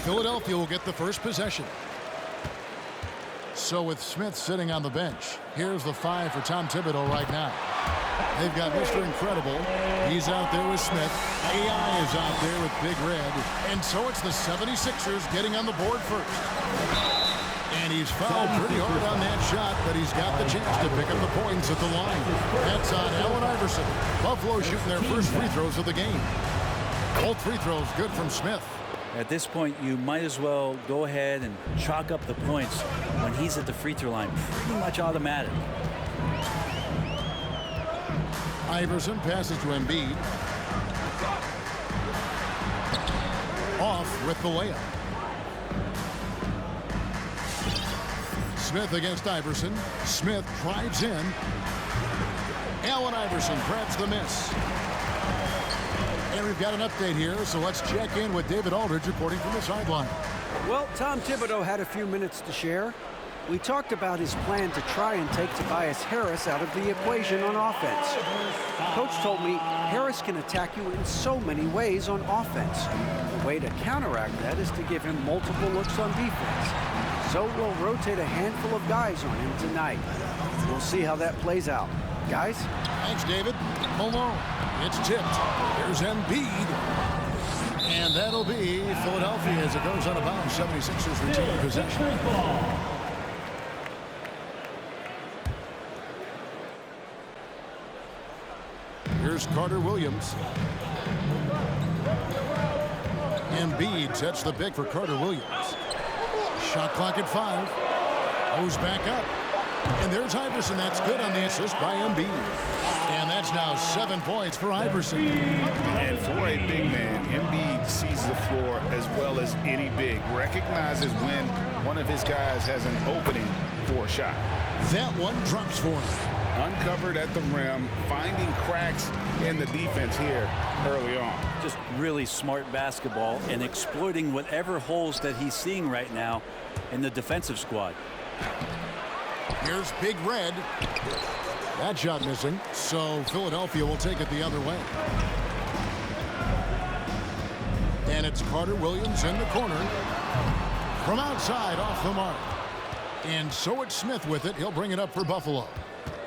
Philadelphia will get the first possession. So with Smith sitting on the bench, here's the 5 for Tom Thibodeau right now. They've got Mr. Incredible. He's out there with Smith. AI is out there with Big Red. And so it's the 76ers getting on the board first. And he's fouled pretty hard on that shot, but he's got the chance to pick up the points at the line. That's on Allen Iverson. Buffalo shooting their first free throws of the game. Both free throws good from Smith. At this point, you might as well go ahead and chalk up the points when he's at the free throw line. Pretty much automatic. Iverson passes to Embiid. Off with the layup. Smith against Iverson. Smith drives in. Allen Iverson grabs the miss. And we've got an update here, so let's check in with David Aldridge reporting from the sideline. Well, Tom Thibodeau had a few minutes to share. We talked about his plan to try and take Tobias Harris out of the equation on offense. Coach told me Harris can attack you in so many ways on offense. The way to counteract that is to give him multiple looks on defense. So we'll rotate a handful of guys on him tonight. We'll see how that plays out. Guys? Thanks, David. Malone. It's tipped. Here's Embiid. And that'll be Philadelphia as it goes out of bounds. 76ers retain possession. Here's Carter Williams. Embiid sets the pick for Carter Williams. Shot clock at 5. Goes back up. And there's Iverson. That's good on the assist by Embiid. And that's now 7 points for Iverson. And for a big man, Embiid sees the floor as well as any big. Recognizes when one of his guys has an opening for a shot. That one drops for him. Uncovered at the rim, finding cracks in the defense here early on. Just really smart basketball and exploiting whatever holes that he's seeing right now in the defensive squad. Here's Big Red. That shot missing, so Philadelphia will take it the other way. And it's Carter Williams in the corner. From outside, off the mark. And so it's Smith with it. He'll bring it up for Buffalo.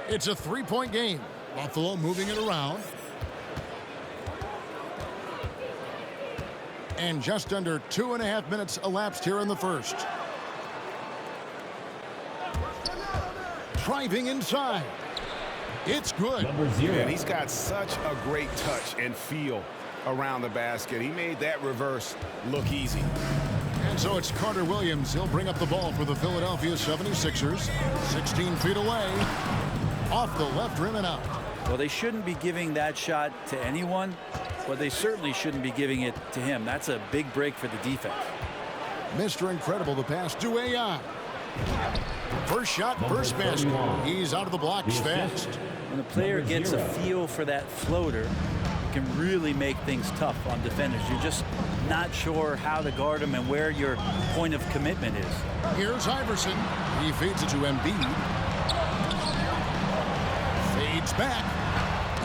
It's a 3-point game. Buffalo moving it around. And just under 2.5 minutes elapsed here in the first. Driving inside. It's good. And he's got such a great touch and feel around the basket. He made that reverse look easy. And so it's Carter Williams. He'll bring up the ball for the Philadelphia 76ers. 16 feet away. Off the left rim and out. Well, they shouldn't be giving that shot to anyone, but they certainly shouldn't be giving it to him. That's a big break for the defense. Mr. Incredible, the pass to AI. First shot, first basket. He's out of the blocks fast. When a player gets a feel for that floater, it can really make things tough on defenders. You're just not sure how to guard him and where your point of commitment is. Here's Iverson. He feeds it to Embiid. Fades back.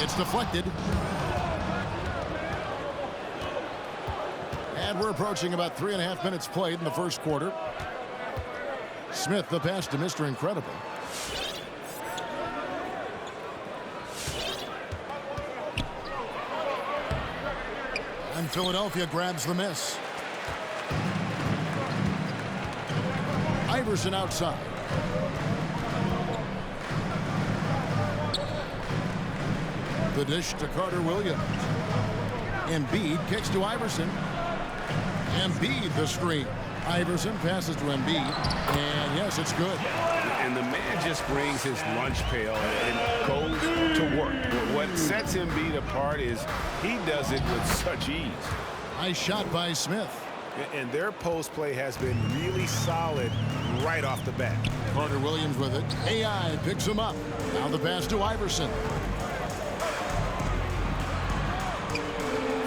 It's deflected. And we're approaching about 3.5 minutes played in the first quarter. Smith the pass to Mr. Incredible. And Philadelphia grabs the miss. Iverson outside. The dish to Carter Williams. Embiid kicks to Iverson. Embiid the screen. Iverson passes to Embiid. And yes, it's good. And the man just brings his lunch pail and goes to work. What sets Embiid apart is he does it with such ease. Nice shot by Smith. And their post play has been really solid right off the bat. Carter Williams with it. AI picks him up. Now the pass to Iverson.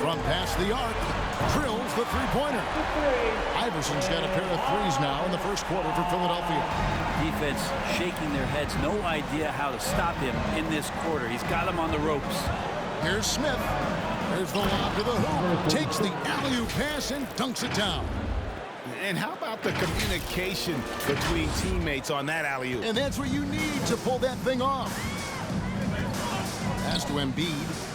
From past the arc, drills the three-pointer. Iverson's got a pair of threes now in the first quarter for Philadelphia. Defense shaking their heads, no idea how to stop him in this quarter. He's got him on the ropes. Here's Smith. There's the lob to the hoop. Takes the alley-oop pass and dunks it down. And how about the communication between teammates on that alley-oop? And that's what you need to pull that thing off. Pass to Embiid.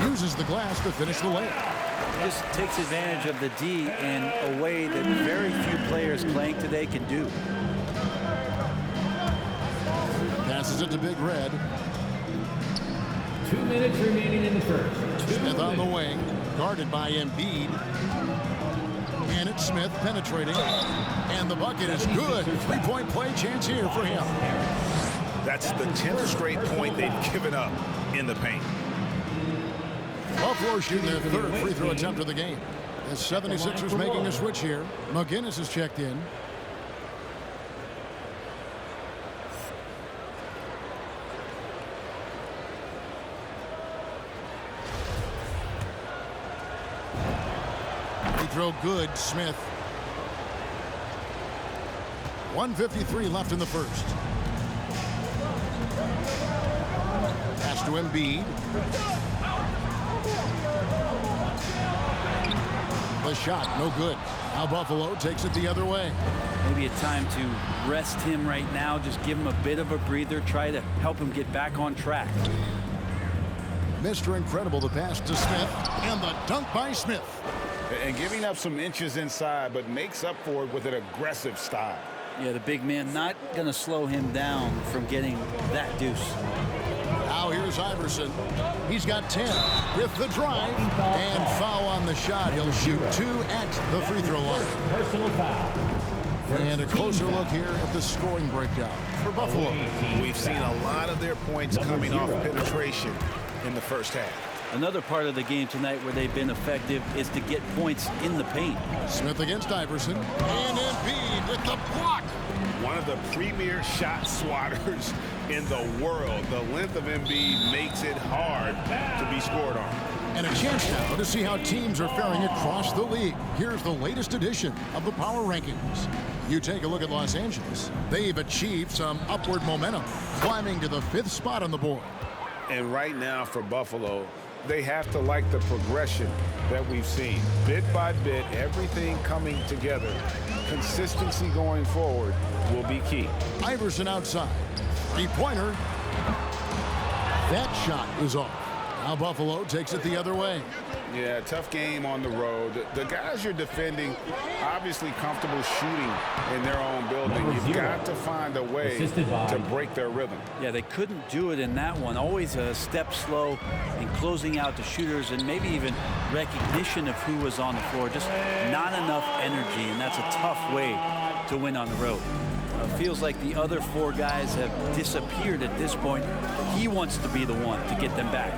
Uses the glass to finish the layup. Just takes advantage of the D in a way that very few players playing today can do. Passes it to Big Red. 2 minutes remaining in the first. Smith on the wing, guarded by Embiid. And it's Smith penetrating. And the bucket is good. Three-point play chance here for him. That's the 10th straight point they've given up in the paint. Buffalo shooting their third free throw attempt of the game. The 76ers making a switch here. McGinnis is checked in. Free throw good, Smith. 1:53 left in the first. Pass to Embiid. The shot, no good. Now Buffalo takes it the other way. Maybe a time to rest him right now. Just give him a bit of a breather. Try to help him get back on track. Mr. Incredible, the pass to Smith. And the dunk by Smith. And giving up some inches inside, but makes up for it with an aggressive style. Yeah, the big man not going to slow him down from getting that deuce. Now here's Iverson. He's got 10 with the drive and foul on the shot. He'll shoot 2 at the free throw line. Personal foul. And a closer look here at the scoring breakdown for Buffalo. We've seen a lot of their points coming off penetration in the first half. Another part of the game tonight where they've been effective is to get points in the paint. Smith against Iverson. And Embiid with the block. One of the premier shot swatters in the world. The length of Embiid makes it hard to be scored on. And a chance now to see how teams are faring across the league. Here's the latest edition of the Power Rankings. You take a look at Los Angeles. They've achieved some upward momentum, climbing to the 5th spot on the board. And right now for Buffalo, they have to like the progression that we've seen. Bit by bit, everything coming together. Consistency going forward will be key. Iverson outside. Three-pointer. That shot is off. Now Buffalo takes it the other way. Yeah, tough game on the road. The guys you're defending, obviously comfortable shooting in their own building. You've got to find a way to break their rhythm. Yeah, they couldn't do it in that one. Always a step slow in closing out the shooters and maybe even recognition of who was on the floor. Just not enough energy, and that's a tough way to win on the road. Feels like the other 4 guys have disappeared at this point. He wants to be the one to get them back.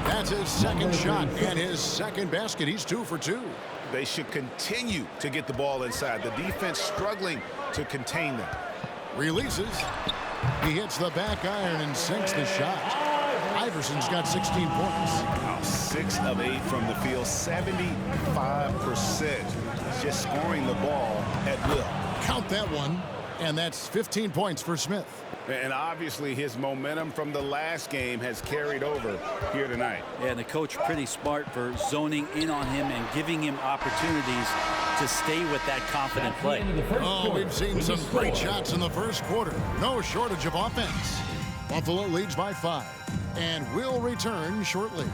That's his second shot and his second basket. He's 2 for 2. They should continue to get the ball inside. The defense struggling to contain them. Releases. He hits the back iron and sinks the shot. Iverson's got 16 points. 6 of 8 from the field, 75%. Just scoring the ball at will. Count that one. And that's 15 points for Smith. And obviously his momentum from the last game has carried over here tonight. Yeah, and the coach pretty smart for zoning in on him and giving him opportunities to stay with that confident play. Oh, we've seen some great shots in the first quarter. No shortage of offense. Buffalo leads by 5 and will return shortly.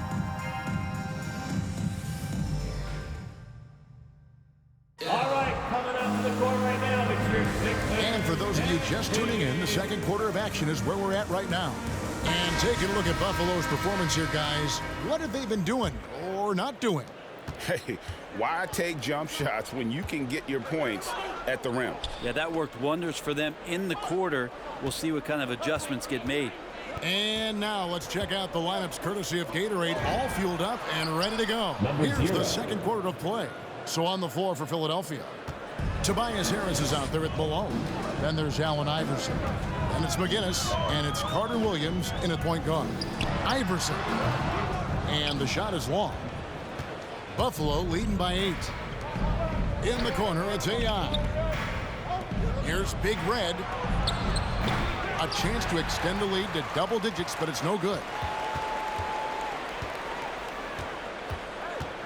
All right, coming up to the court right now, it's your 6th. And for those of you just tuning in, the second quarter of action is where we're at right now. And taking a look at Buffalo's performance here, guys. What have they been doing or not doing? Hey, why take jump shots when you can get your points at the rim? Yeah, that worked wonders for them in the quarter. We'll see what kind of adjustments get made. And now let's check out the lineups courtesy of Gatorade, all fueled up and ready to go. Here's the second quarter of play. So on the floor for Philadelphia, Tobias Harris is out there at Malone. Then there's Allen Iverson. And it's McGinnis, and it's Carter Williams in at point guard. Iverson. And the shot is long. Buffalo leading by 8. In the corner, it's AI. Here's Big Red. A chance to extend the lead to double digits, but it's no good.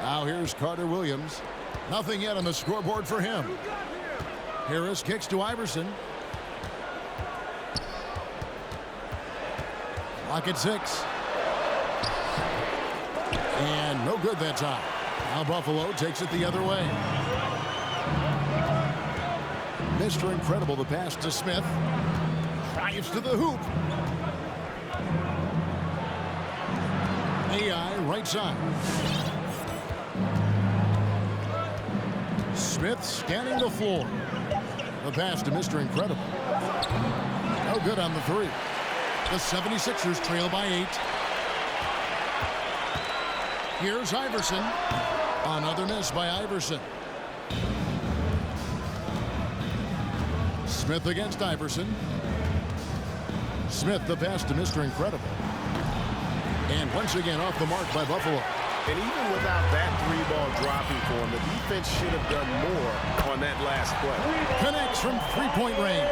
Now here's Carter Williams. Nothing yet on the scoreboard for him. Harris kicks to Iverson. Clock at 6. And no good that time. Now Buffalo takes it the other way. Mr. Incredible, the pass to Smith. Drives to the hoop. AI right side. Smith scanning the floor. The pass to Mr. Incredible. No good on the three. The 76ers trail by 8. Here's Iverson. Another miss by Iverson. Smith against Iverson. Smith the pass to Mr. Incredible. And once again off the mark by Buffalo. And even without that three-ball dropping for him, the defense should have done more on that last play. Connects from three-point range.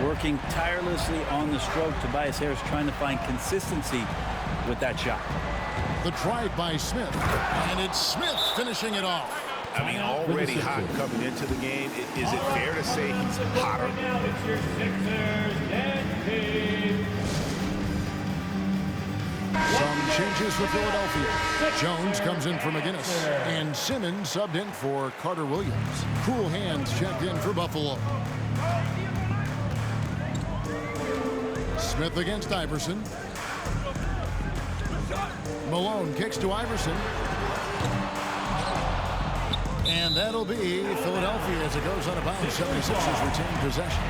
Working tirelessly on the stroke. Tobias Harris trying to find consistency with that shot. The drive by Smith. And it's Smith finishing it off. I mean, already hot coming into the game. Is it fair to say he's hotter? Now it's your Sixers and team. Some changes for Philadelphia. Jones comes in for McGinnis. And Simmons subbed in for Carter Williams. Cool Hands checked in for Buffalo. Smith against Iverson. Malone kicks to Iverson. And that'll be Philadelphia as it goes out of bounds. 76ers retain possession.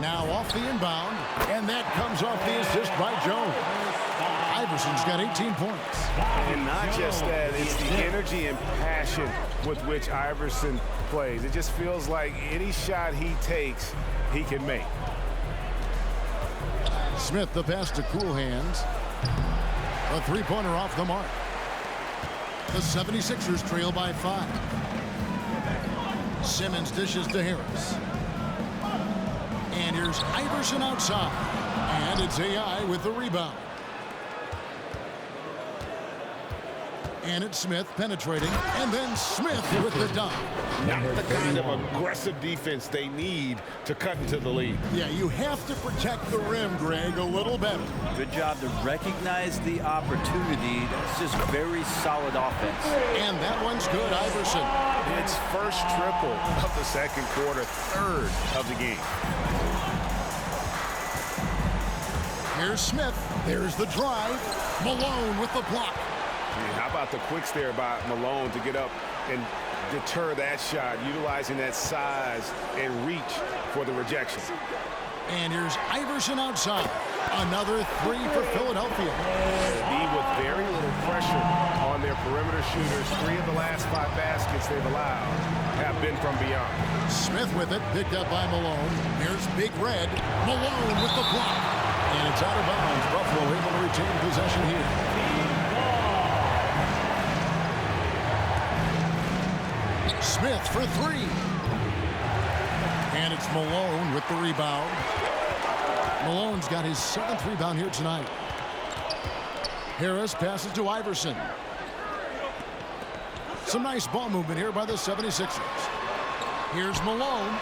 Now off the inbound, and that comes off the assist by Jones. Iverson's got 18 points. And not just that, it's the energy and passion with which Iverson plays. It just feels like any shot he takes, he can make. Smith the pass to Cool Hands. A three-pointer off the mark. The 76ers trail by 5. Simmons dishes to Harris. And here's Iverson outside. And it's AI with the rebound. And it's Smith penetrating. And then Smith with the dunk. Not the kind of aggressive defense they need to cut into the lead. Yeah, you have to protect the rim, Greg, a little better. Good job to recognize the opportunity. That's just very solid offense. And that one's good, Iverson. It's first triple of the second quarter, third of the game. Here's Smith. There's the drive. Malone with the block. How about the quicks there by Malone to get up and deter that shot, utilizing that size and reach for the rejection. And here's Iverson outside. Another three for Philadelphia. Be with very little pressure on their perimeter shooters. 3 of the last 5 baskets they've allowed have been from beyond. Smith with it, picked up by Malone. Here's Big Red. Malone with the block. And it's out of bounds. Buffalo able to retain possession here. Smith for 3. And it's Malone with the rebound. Malone's got his 7th rebound here tonight. Harris passes to Iverson. Some nice ball movement here by the 76ers. Here's Malone.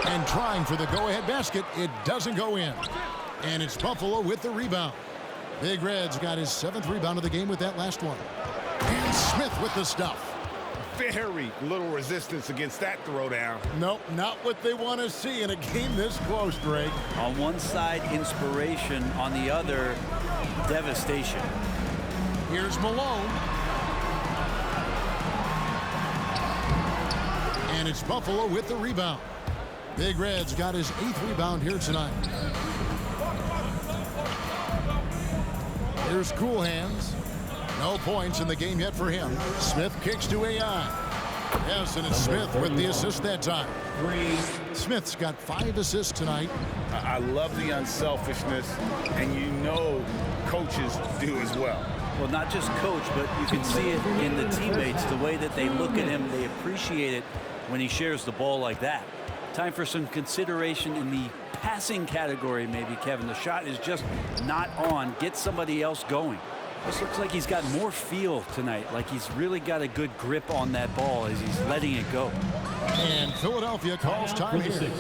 And trying for the go-ahead basket. It doesn't go in. And it's Buffalo with the rebound. Big Red's got his 7th rebound of the game with that last one. And Smith with the stuff. Very little resistance against that throwdown. Nope, not what they want to see in a game this close, Greg. On one side, inspiration. On the other, devastation. Here's Malone. And it's Buffalo with the rebound. Big Red's got his 8th rebound here tonight. Here's Cool Hands. No points in the game yet for him. Smith kicks to AI. Yes, and it's Smith with the assist that time. Smith's got 5 assists tonight. I love the unselfishness, and you know coaches do as well. Well, not just coach, but you can see it in the teammates, the way that they look at him. They appreciate it when he shares the ball like that. Time for some consideration in the passing category, maybe, Kevin. The shot is just not on. Get somebody else going. This looks like he's got more feel tonight, like he's really got a good grip on that ball as he's letting it go. And Philadelphia calls time here.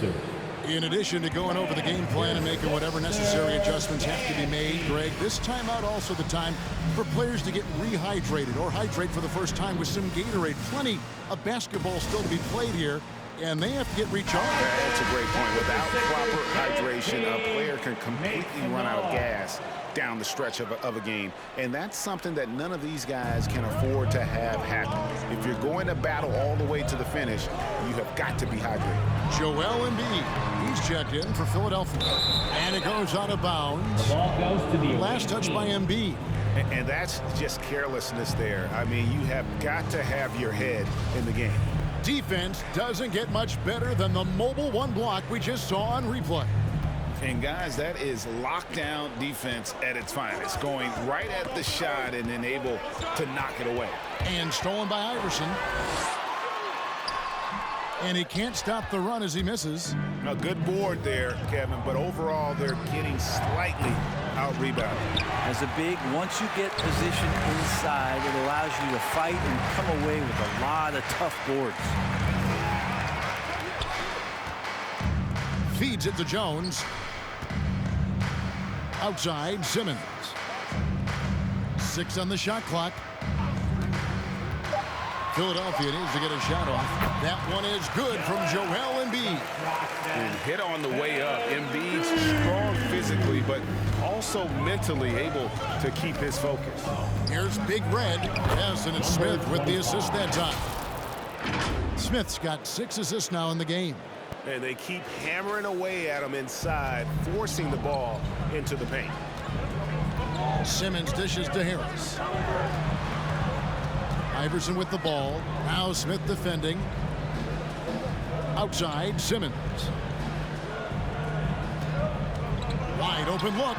In addition to going over the game plan and making whatever necessary adjustments have to be made, Greg, this timeout also the time for players to get rehydrated or hydrate for the first time with some Gatorade. Plenty of basketball still to be played here, and they have to get recharged. That's a great point. Without proper hydration, a player can completely run out of gas down the stretch of a game. And that's something that none of these guys can afford to have happen. If you're going to battle all the way to the finish, you have got to be hydrated. Joel Embiid, he's checked in for Philadelphia. And it goes out of bounds. The ball goes to the Last touch by Embiid. And that's just carelessness there. I mean, you have got to have your head in the game. Defense doesn't get much better than the mobile one block we just saw on replay. And guys, that is lockdown defense at its finest, going right at the shot and then able to knock it away. And stolen by Iverson. And he can't stop the run as he misses. A good board there, Kevin, but overall they're getting slightly out-rebounded. As a big, once you get position inside, it allows you to fight and come away with a lot of tough boards. Feeds it to Jones. Outside, Simmons. 6 on the shot clock. Philadelphia needs to get a shot off. That one is good from Joel Embiid. And hit on the way up. Embiid's strong physically, but also mentally able to keep his focus. Here's Big Red. Yes, and it's Smith with the assist that time. Smith's got 6 assists now in the game. And they keep hammering away at him inside, forcing the ball into the paint. Simmons dishes to Harris. Iverson with the ball. Now Smith defending. Outside, Simmons. Wide open look.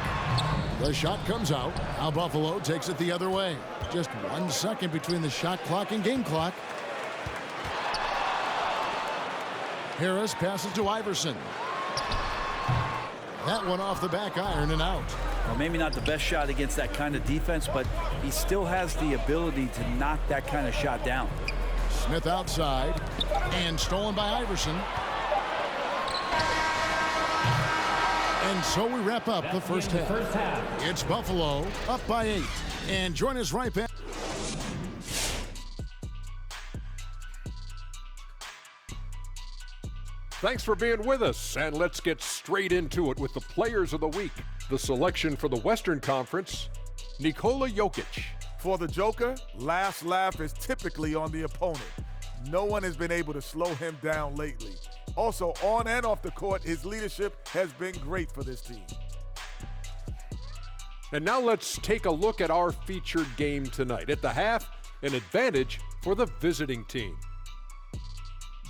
The shot comes out. Now Buffalo takes it the other way. Just 1 second between the shot clock and game clock. Harris passes to Iverson. That one off the back iron and out. Well, maybe not the best shot against that kind of defense, but he still has the ability to knock that kind of shot down. Smith outside and stolen by Iverson. And so we wrap up the first half. It's Buffalo up by 8. And join us right back. Thanks for being with us, and let's get straight into it with the players of the week. The selection for the Western Conference, Nikola Jokic. For the Joker, last laugh is typically on the opponent. No one has been able to slow him down lately. Also, on and off the court, his leadership has been great for this team. And now let's take a look at our featured game tonight. At the half, an advantage for the visiting team.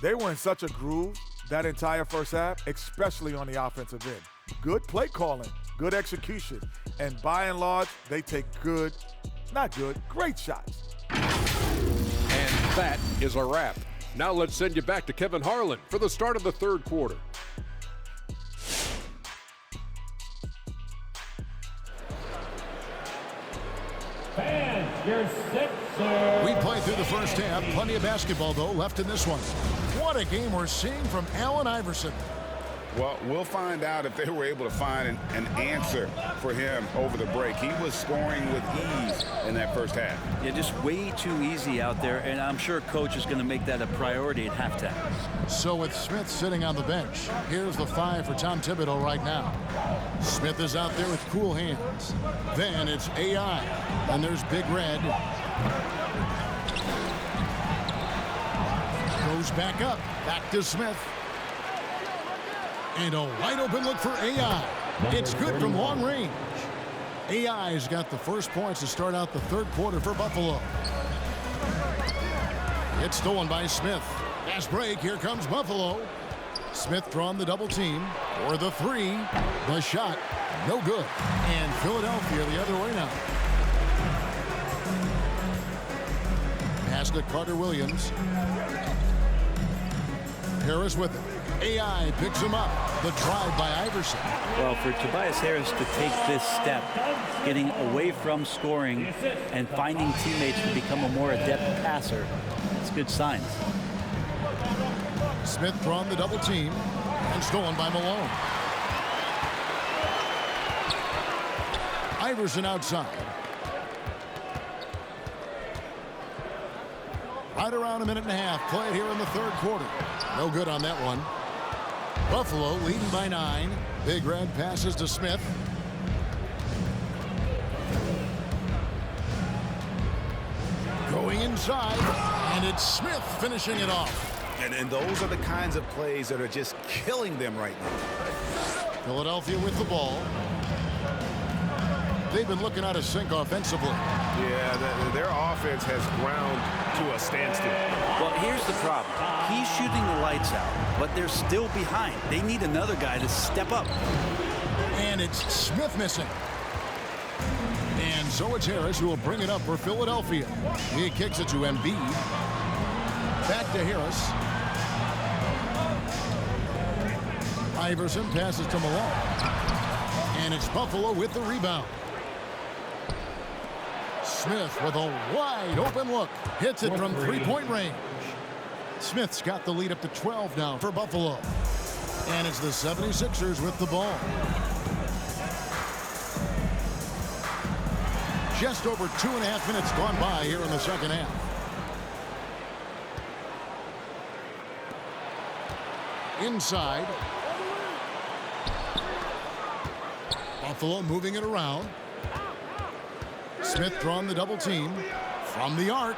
They were in such a groove that entire first half, especially on the offensive end. Good play calling, good execution, and by and large, they take great shots. And that is a wrap. Now let's send you back to Kevin Harlan for the start of the third quarter. Fans, your sixer. We played through the first half. Plenty of basketball, though, left in this one. What a game we're seeing from Allen Iverson. Well, we'll find out if they were able to find an answer for him over the break. He was scoring with ease in that first half. Yeah, just way too easy out there, and I'm sure coach is going to make that a priority at halftime. So with Smith sitting on the bench, here's the 5 for Tom Thibodeau right now. Smith is out there with cool hands. Then it's AI, and there's Big Red. Goes back up, back to Smith. And a wide open look for AI. It's good from long range. AI's got the first points to start out the third quarter for Buffalo. It's stolen by Smith. Fast break, here comes Buffalo. Smith drawn the double team for the 3. The shot, no good. And Philadelphia the other way now. Pass to Carter Williams. Harris with it. AI picks him up. The drive by Iverson. Well, for Tobias Harris to take this step, getting away from scoring and finding teammates to become a more adept passer, it's good signs. Smith drawn the double team and stolen by Malone. Iverson outside. Right around a minute and a half played here in the third quarter. No good on that one. Buffalo leading by 9. Big Red passes to Smith. Going inside, and it's Smith finishing it off. And those are the kinds of plays that are just killing them right now. Philadelphia with the ball. They've been looking out of sync offensively. Yeah, their offense has ground to a standstill. Well, here's the problem. He's shooting the lights out, but they're still behind. They need another guy to step up. And it's Smith missing. And so it's Harris who will bring it up for Philadelphia. He kicks it to Embiid. Back to Harris. Iverson passes to Malone. And it's Buffalo with the rebound. Smith with a wide open look. Hits it from three-point range. Smith's got the lead up to 12 now for Buffalo. And it's the 76ers with the ball. Just over 2.5 minutes gone by here in the second half. Inside. Buffalo moving it around. Smith drawn the double team from the arc.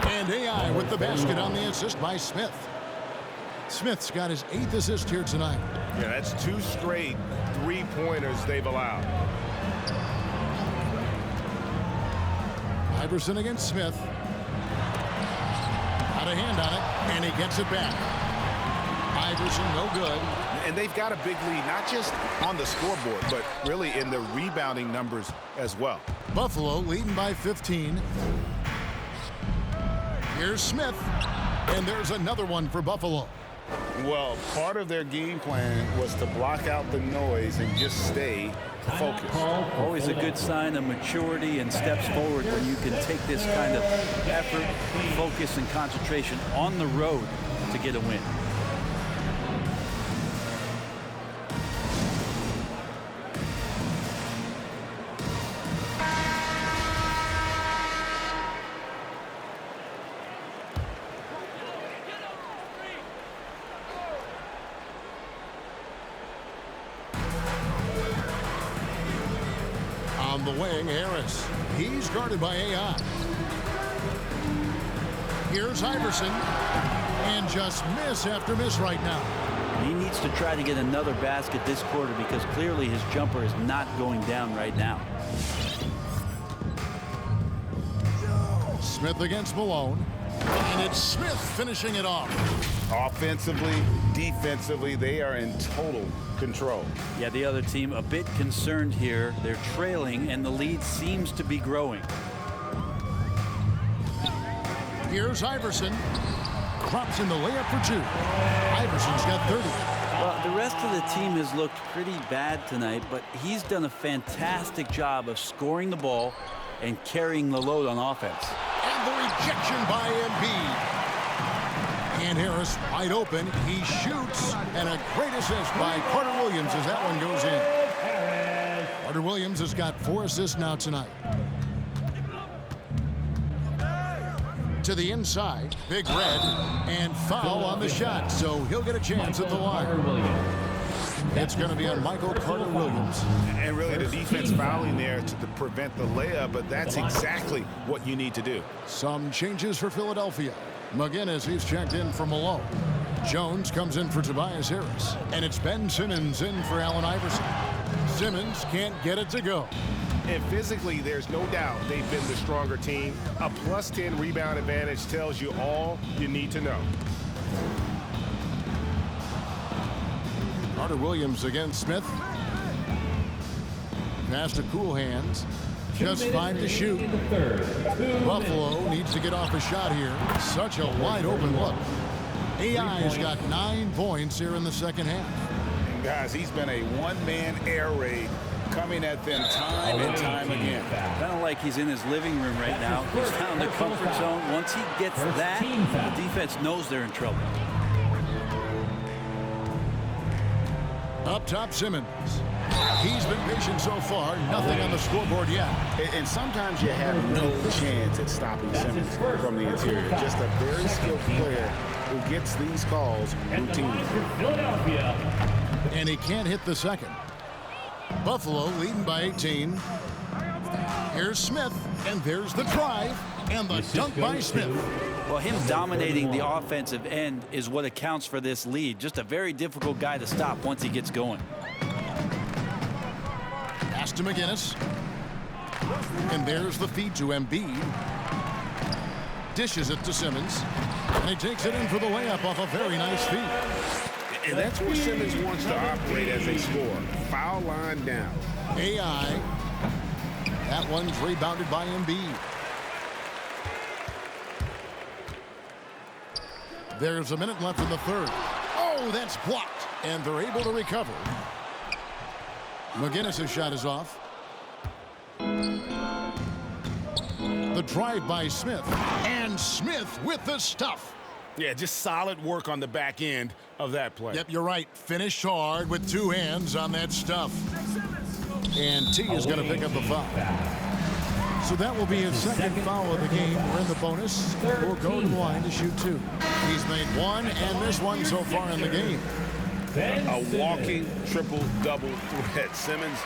And AI with the basket on the assist by Smith. Smith's got his 8th assist here tonight. Yeah, that's 2 straight three-pointers they've allowed. Iverson against Smith. Got a hand on it, and he gets it back. Iverson, no good. And they've got a big lead, not just on the scoreboard, but really in the rebounding numbers as well. Buffalo leading by 15. Here's Smith, and there's another one for Buffalo. Well, part of their game plan was to block out the noise and just stay focused. Always a good sign of maturity and steps forward when you can take this kind of effort, focus, and concentration on the road to get a win. On the wing, Harris. He's guarded by AI. Here's Iverson. And just miss after miss right now. He needs to try to get another basket this quarter because clearly his jumper is not going down right now. Smith against Malone. And it's Smith finishing it off. Offensively, defensively, they are in total control. Yeah, the other team a bit concerned here. They're trailing, and the lead seems to be growing. Here's Iverson. Drops in the layup for 2. Iverson's got 30. Well, the rest of the team has looked pretty bad tonight, but he's done a fantastic job of scoring the ball and carrying the load on offense. And the rejection by Embiid. And Harris wide open. He shoots. And a great assist by Carter Williams as that one goes in. Carter Williams has got 4 assists now tonight. To the inside. Big Red. And foul on the shot. So he'll get a chance at the line. It's going to be on Michael Carter Williams. And really the defense fouling there to prevent the layup, but that's exactly what you need to do. Some changes for Philadelphia. McGinnis, he's checked in for Malone. Jones comes in for Tobias Harris. And it's Ben Simmons in for Allen Iverson. Simmons can't get it to go. And physically, there's no doubt they've been the stronger team. A +10 rebound advantage tells you all you need to know. Carter Williams against Smith. Pass to Cool Hands. Just 5 to shoot. Buffalo needs to get off a shot here. Such a wide open look. AI's got 9 points here in the second half. And guys, he's been a one-man air raid coming at them time and time again. Kind of like he's in his living room right now. He's found the comfort zone. Once he gets that, the defense knows they're in trouble. Up top, Simmons. He's been patient so far. Nothing on the scoreboard yet. And sometimes you have no chance at stopping Simmons from the interior. Just a very skilled player who gets these calls routinely. And he can't hit the second. Buffalo leading by 18. Here's Smith, and there's the drive, and the dunk by Smith. Well, him dominating the offensive end is what accounts for this lead. Just a very difficult guy to stop once he gets going. Pass to McGinnis. And there's the feed to Embiid. Dishes it to Simmons. And he takes it in for the layup off a very nice feed. And that's where Simmons wants to operate as a scorer. Foul line down. AI. That one's rebounded by Embiid. There's a minute left in the third. Oh, that's blocked. And they're able to recover. McGinnis' shot is off. The drive by Smith. And Smith with the stuff. Yeah, just solid work on the back end of that play. Yep, you're right. Finished hard with 2 hands on that stuff. And T is going to pick up the foul. So that will be his second foul of the game. We're in the bonus. We'll go to the line to shoot 2. He's made 1 and missed 1 so far in the game. A walking triple-double threat. Simmons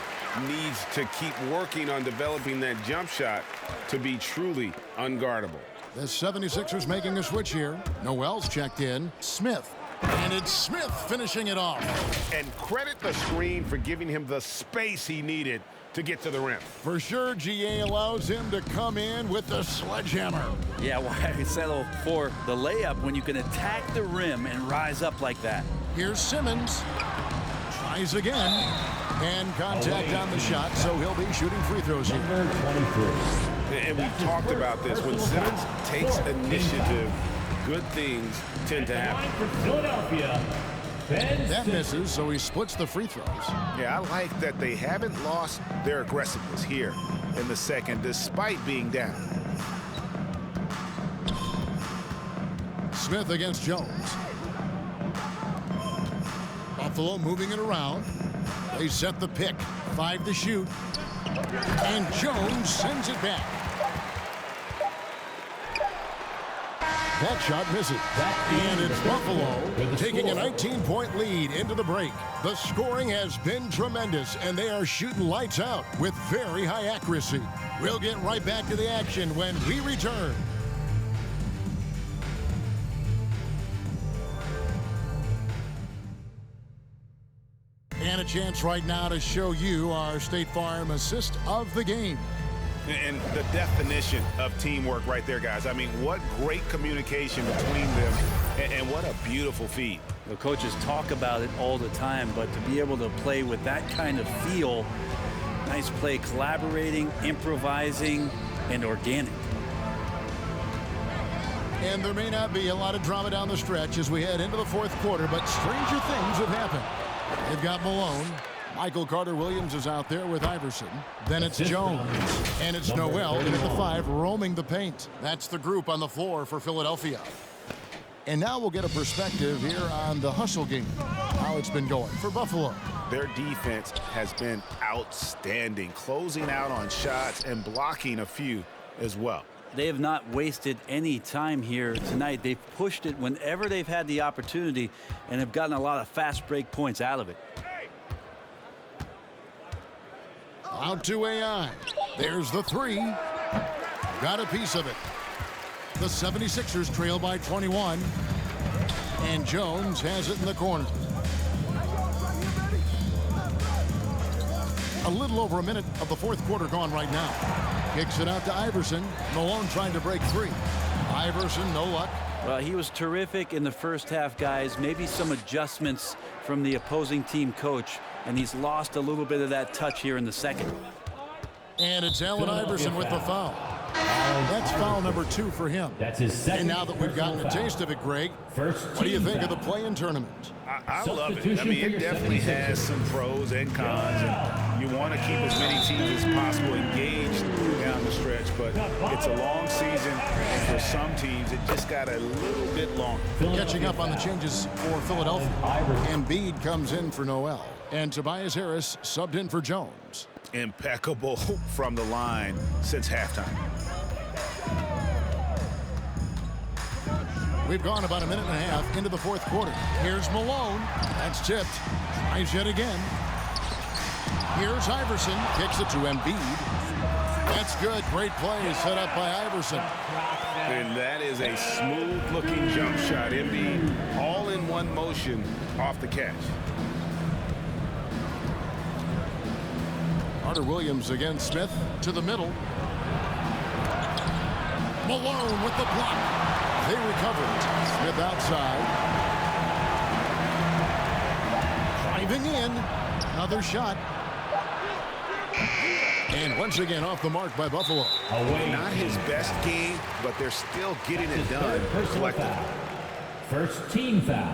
needs to keep working on developing that jump shot to be truly unguardable. The 76ers making a switch here. Noel's checked in. Smith. And it's Smith finishing it off. And credit the screen for giving him the space he needed to get to the rim. For sure, GA allows him to come in with the sledgehammer. Yeah, why settle for the layup when you can attack the rim and rise up like that? Here's Simmons. Tries again. And contact on the shot, so he'll be shooting free throws here. And we've talked about this. When Simmons takes initiative, good things tend to happen. That misses, so he splits the free throws. Yeah, I like that they haven't lost their aggressiveness here in the second, despite being down. Smith against Jones. Buffalo moving it around. They set the pick. 5 to shoot. And Jones sends it back. That shot misses. And it's Buffalo taking a 19-point lead into the break. The scoring has been tremendous, and they are shooting lights out with very high accuracy. We'll get right back to the action when we return. And a chance right now to show you our State Farm assist of the game. And the definition of teamwork right there, guys. I mean, what great communication between them, and what a beautiful feed. The coaches talk about it all the time, but to be able to play with that kind of feel, nice play, collaborating, improvising, and organic. And there may not be a lot of drama down the stretch as we head into the fourth quarter, but stranger things have happened. They've got Malone. Michael Carter-Williams is out there with Iverson. Then it's Jones. And it's Noel in at the 5, roaming the paint. That's the group on the floor for Philadelphia. And now we'll get a perspective here on the hustle game, how it's been going for Buffalo. Their defense has been outstanding, closing out on shots and blocking a few as well. They have not wasted any time here tonight. They've pushed it whenever they've had the opportunity and have gotten a lot of fast break points out of it. Out to AI. There's the 3. Got a piece of it. The 76ers trail by 21. And Jones has it in the corner. A little over a minute of the fourth quarter gone right now. Kicks it out to Iverson. Malone trying to break 3. Iverson, no luck. Well, he was terrific in the first half, guys. Maybe some adjustments from the opposing team coach, and he's lost a little bit of that touch here in the second. And it's Allen Iverson with the foul. That's foul number 2 for him. That's his second. And now that we've gotten a personal taste of it, Greg, First what do you think of the foul. play-in tournament? I love it. I mean, it definitely has some pros and cons. And you want to keep as many teams as possible engaged down the stretch, but it's a long season, and for some teams, it just got a little bit longer. Catching up on the changes for Philadelphia. Embiid comes in for Noel, and Tobias Harris subbed in for Jones. Impeccable from the line since halftime. We've gone about a minute and a half into the fourth quarter. Here's Malone. That's tipped. Tries yet again. Here's Iverson. Kicks it to Embiid. That's good. Great play set up by Iverson. And that is a smooth-looking jump shot. Embiid all in one motion off the catch. Carter Williams against Smith to the middle. Malone with the block. They recover it. Smith outside. Driving in. Another shot. And once again off the mark by Buffalo. Not his best game, but they're still getting it done collectively. First team foul.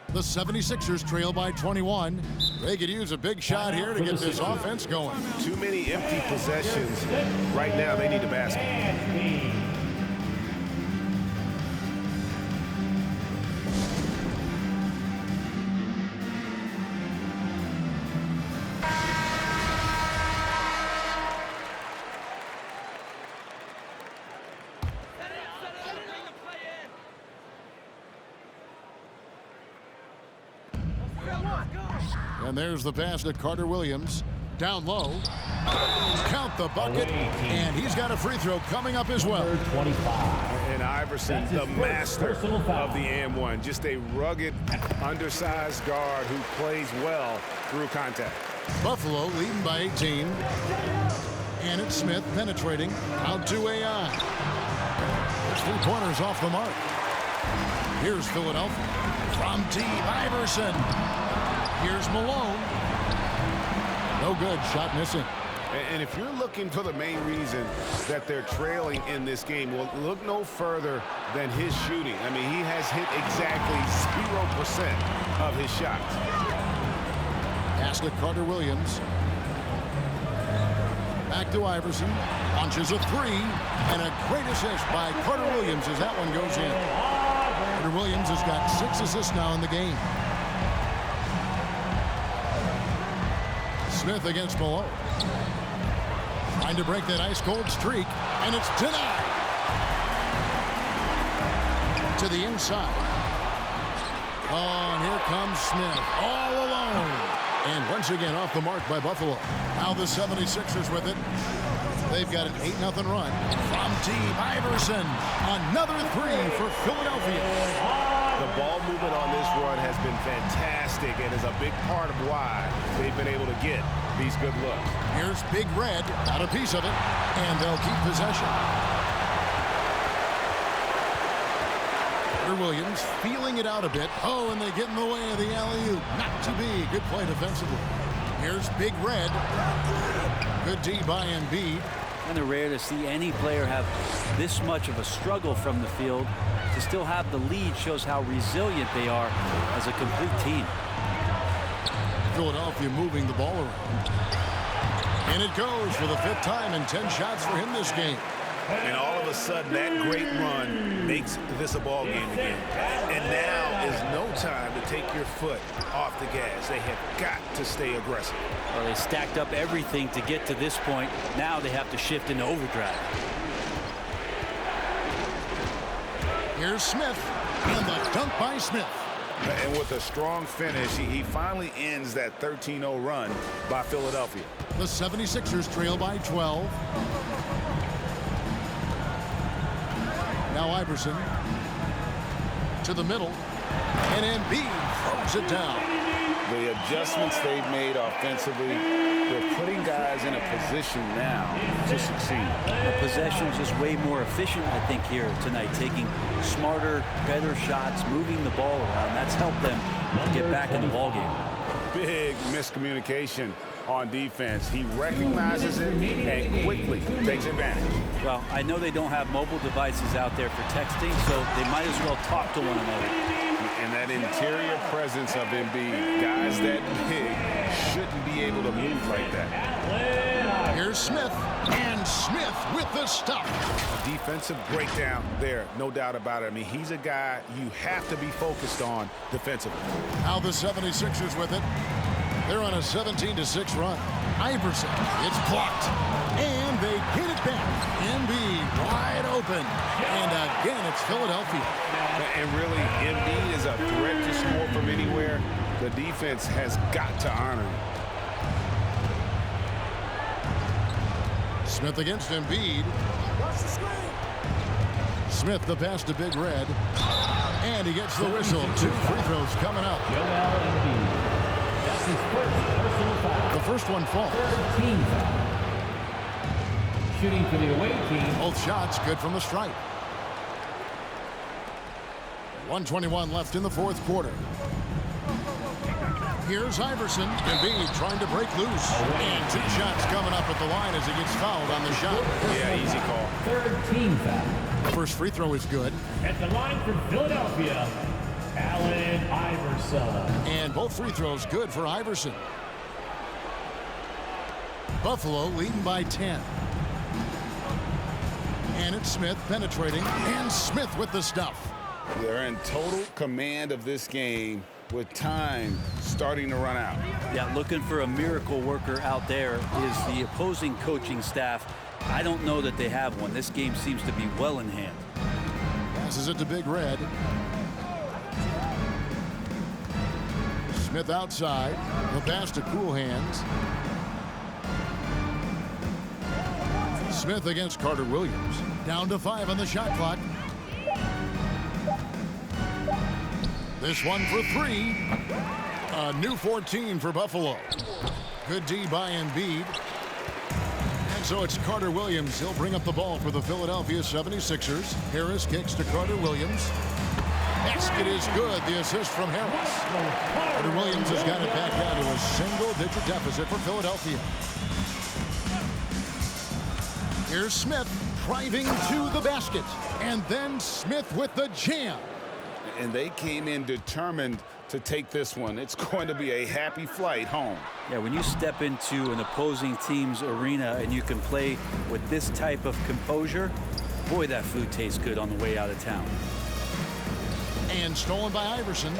The 76ers trail by 21. They could use a big shot here to get this offense going. Too many empty possessions. Right now, they need a basket. And there's the pass to Carter Williams. Down low. Count the bucket. And he's got a free throw coming up as well. 25. And Iverson, the master of the and one. Just a rugged, undersized guard who plays well through contact. Buffalo leading by 18. And it's Smith penetrating out to AI. There's 3 pointers off the mark. Here's Philadelphia. From deep, Iverson. Here's Malone. No good. Shot missing. And if you're looking for the main reason that they're trailing in this game, well, look no further than his shooting. I mean, he has hit exactly 0% of his shots. Pass to Carter Williams. Back to Iverson. Launches a 3. And a great assist by Carter Williams as that one goes in. Carter Williams has got 6 assists now in the game. Smith against Malone. Trying to break that ice-cold streak, and it's denied. To the inside. Oh, and here comes Smith, all alone. And once again off the mark by Buffalo. Now the 76ers with it. They've got an 8-0 run. From deep, Iverson. Another 3 for Philadelphia. The ball movement on this run has been fantastic and is a big part of why they've been able to get these good looks. Here's Big Red, got a piece of it, and they'll keep possession. Carter Williams feeling it out a bit. Oh, and they get in the way of the alley-oop. Not to be. Good play defensively. Here's Big Red. Good D by Embiid. Kind of rare to see any player have this much of a struggle from the field. To still have the lead shows how resilient they are as a complete team. Philadelphia moving the ball around. And it goes for the 5th time and 10 shots for him this game. And all of a sudden, that great run makes this a ball game again. And now is no time to take your foot off the gas. They have got to stay aggressive. Well, they stacked up everything to get to this point. Now they have to shift into overdrive. Here's Smith, and the dunk by Smith. And with a strong finish, he finally ends that 13-0 run by Philadelphia. The 76ers trail by 12. Now Iverson to the middle, and Embiid throws it down. The adjustments they've made offensively, they're putting guys in a position now to succeed. The possession is just way more efficient, I think, here tonight, taking smarter, better shots, moving the ball around. That's helped them get back in the ballgame. Big miscommunication on defense. He recognizes it and quickly takes advantage. Well, I know they don't have mobile devices out there for texting, so they might as well talk to one another. And that interior presence of Embiid, guys that big shouldn't be able to move like that. Here's Smith, and Smith with the stop. A defensive breakdown there, no doubt about it. I mean, he's a guy you have to be focused on defensively. Now the 76ers with it. They're on a 17-6 run. Iverson, it's blocked. And they get it back. Embiid wide open. And again, it's Philadelphia. And really, Embiid is a threat to score from anywhere. The defense has got to honor him. Smith against Embiid. Smith the pass to Big Red. And he gets the whistle. 2 free throws coming up. Joel Embiid. That's his first personal foul. The first one falls. 13 foul. Shooting for the away team. Both shots good from the stripe. 1:21 left in the fourth quarter. Here's Iverson. Embiid trying to break loose. And 2 shots coming up at the line as he gets fouled on the shot. Yeah, easy call. 13 foul. The first free throw is good. At the line for Philadelphia, Allen Iverson. And both free throws good for Iverson. Buffalo leading by 10. And it's Smith penetrating. And Smith with the stuff. They're in total command of this game with time starting to run out. Yeah, looking for a miracle worker out there is the opposing coaching staff. I don't know that they have one. This game seems to be well in hand. Passes it to Big Red. Smith outside. The pass to Cool Hands. Smith against Carter Williams. Down to 5 on the shot clock. This one for 3. A new 14 for Buffalo. Good D by Embiid. And so it's Carter Williams. He'll bring up the ball for the Philadelphia 76ers. Harris kicks to Carter Williams. Basket is good. The assist from Harris. Carter Williams has got it back down to a single-digit deficit for Philadelphia. Here's Smith driving to the basket. And then Smith with the jam. And they came in determined to take this one. It's going to be a happy flight home. Yeah, when you step into an opposing team's arena and you can play with this type of composure, boy, that food tastes good on the way out of town. And stolen by Iverson.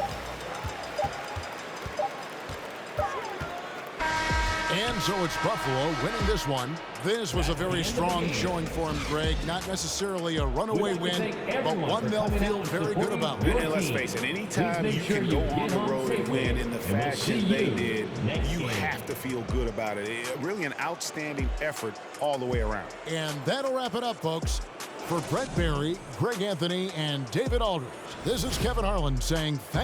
And so it's Buffalo winning this one. This was a very strong showing for him, Greg. Not necessarily a runaway win, but one they'll feel very good about. And let's face it, anytime you can go on the road and win in the fashion they did, you have to feel good about it. Really an outstanding effort all the way around. And that'll wrap it up, folks. For Brett Barry, Greg Anthony, and David Aldridge, this is Kevin Harlan saying thank you.